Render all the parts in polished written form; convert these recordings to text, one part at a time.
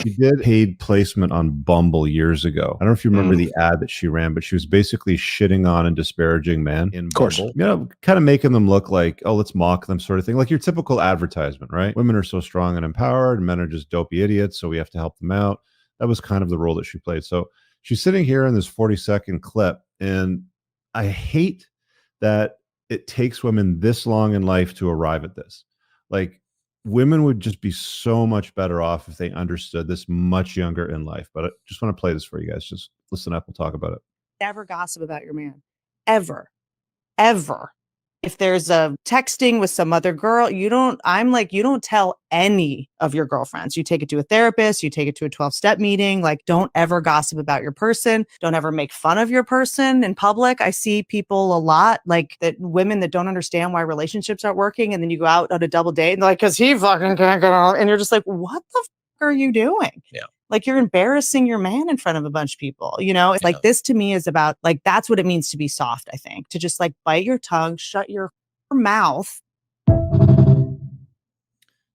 She did paid placement on Bumble years ago. I don't know if you remember the ad that she ran, but she was basically shitting on and disparaging men in Bumble. You know, kind of making them look like, oh, let's mock them sort of thing. Like your typical advertisement, right? Women are so strong and empowered, and men are just dopey idiots, so we have to help them out. That was kind of the role that she played. So she's sitting here in this 40-second clip, and I hate that it takes women this long in life to arrive at this. Like, women would just be so much better off if they understood this much younger in life. But I just want to play this for you guys. Just listen up. We'll talk about it. Never gossip about your man. Ever. Ever. If there's a texting with some other girl, you don't tell any of your girlfriends. You take it to a therapist, you take it to a 12-step meeting. Like, don't ever gossip about your person. Don't ever make fun of your person in public. I see people a lot, like that women that don't understand why relationships aren't working. And then you go out on a double date and they're like, cause he fucking can't get out. And you're just like, what the fuck are you doing? Yeah. Like, you're embarrassing your man in front of a bunch of people, you know? It's like, this to me is about, like, that's what it means to be soft, I think. To just like bite your tongue, shut your mouth. Did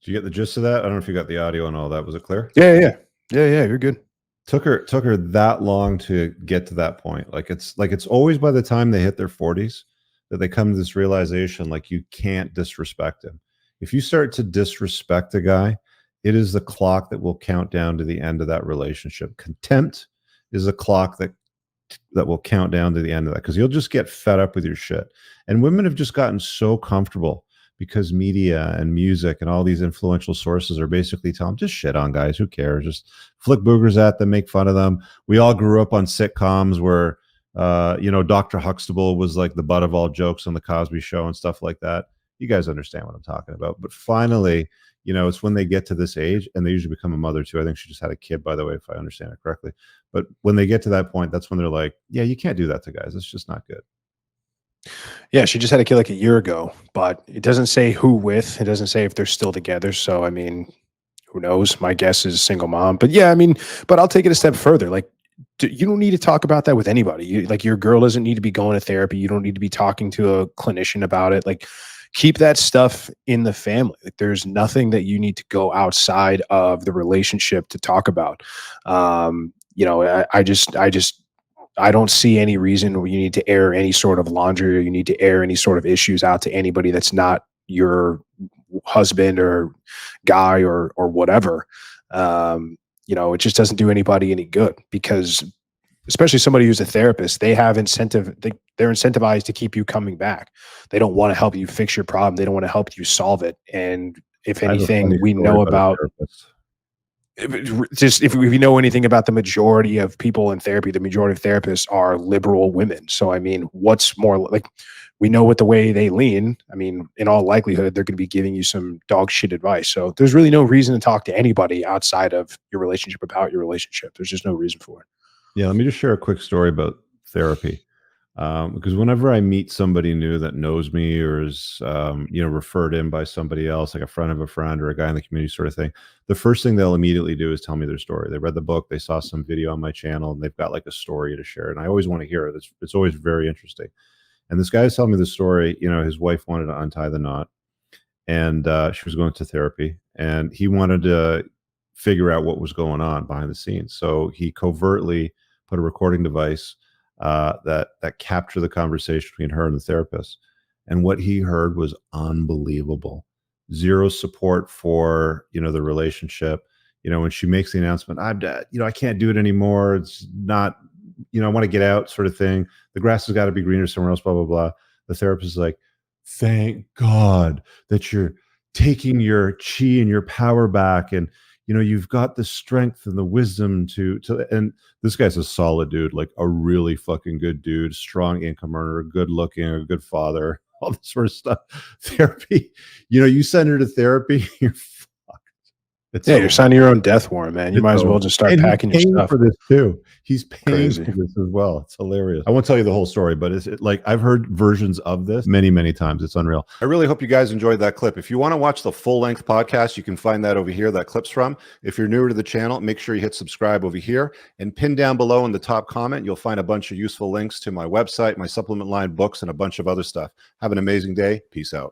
you get the gist of that? I don't know if you got the audio and all that. Was it clear? Yeah. You're good. Took her that long to get to that point. Like it's always by the time they hit their 40s that they come to this realization, like, you can't disrespect him. If you start to disrespect a guy, it is the clock that will count down to the end of that relationship. Contempt is a clock that will count down to the end of that, because you'll just get fed up with your shit. And women have just gotten so comfortable because media and music and all these influential sources are basically telling them, just shit on guys. Who cares? Just flick boogers at them, make fun of them. We all grew up on sitcoms where, Dr. Huxtable was like the butt of all jokes on the Cosby Show and stuff like that. You guys understand what I'm talking about. But finally, it's when they get to this age, and they usually become a mother too. I think she just had a kid, by the way, if I understand it correctly. But when they get to that point, that's when they're like, yeah, you can't do that to guys. It's just not good. Yeah, she just had a kid like a year ago, but it doesn't say who with. It doesn't say if they're still together. So, I mean, who knows? My guess is single mom. But yeah, I mean, but I'll take it a step further. Like, you don't need to talk about that with anybody. Your girl doesn't need to be going to therapy. You don't need to be talking to a clinician about it. Like, keep that stuff in the family. Like, there's nothing that you need to go outside of the relationship to talk about. I don't see any reason where you need to air any sort of laundry, or you need to air any sort of issues out to anybody that's not your husband or guy or whatever. It just doesn't do anybody any good, because especially somebody who's a therapist, they have incentive. They're incentivized to keep you coming back. They don't want to help you fix your problem. They don't want to help you solve it. And if anything, we know about if we know anything about the majority of people in therapy, the majority of therapists are liberal women. So, I mean, what's more like, we know what the way they lean. I mean, in all likelihood, they're going to be giving you some dog shit advice. So there's really no reason to talk to anybody outside of your relationship about your relationship. There's just no reason for it. Yeah. Let me just share a quick story about therapy. Because whenever I meet somebody new that knows me or is, referred in by somebody else, like a friend of a friend or a guy in the community sort of thing, the first thing they'll immediately do is tell me their story. They read the book, they saw some video on my channel, and they've got like a story to share. And I always want to hear it. It's always very interesting. And this guy is telling me the story, his wife wanted to untie the knot, and she was going to therapy, and he wanted to figure out what was going on behind the scenes. So he covertly put a recording device that captured the conversation between her and the therapist. And what he heard was unbelievable. Zero support for, the relationship. When she makes the announcement, I can't do it anymore. It's not, I want to get out, sort of thing. The grass has got to be greener somewhere else, blah, blah, blah. The therapist is like, thank God that you're taking your chi and your power back. And, you've got the strength and the wisdom to, and this guy's a solid dude, like a really fucking good dude, strong income earner, good looking, a good father, all this sort of stuff. Therapy, you send her to therapy, you're fucked. You're signing your own death warrant, man. You might as well just start packing your stuff. For this too. He's paying for this as well. It's hilarious. I won't tell you the whole story, but like I've heard versions of this many, many times. It's unreal. I really hope you guys enjoyed that clip. If you want to watch the full length podcast, you can find that over here. That clip's from. If you're newer to the channel, make sure you hit subscribe over here, and pin down below in the top comment, you'll find a bunch of useful links to my website, my supplement line, books, and a bunch of other stuff. Have an amazing day. Peace out.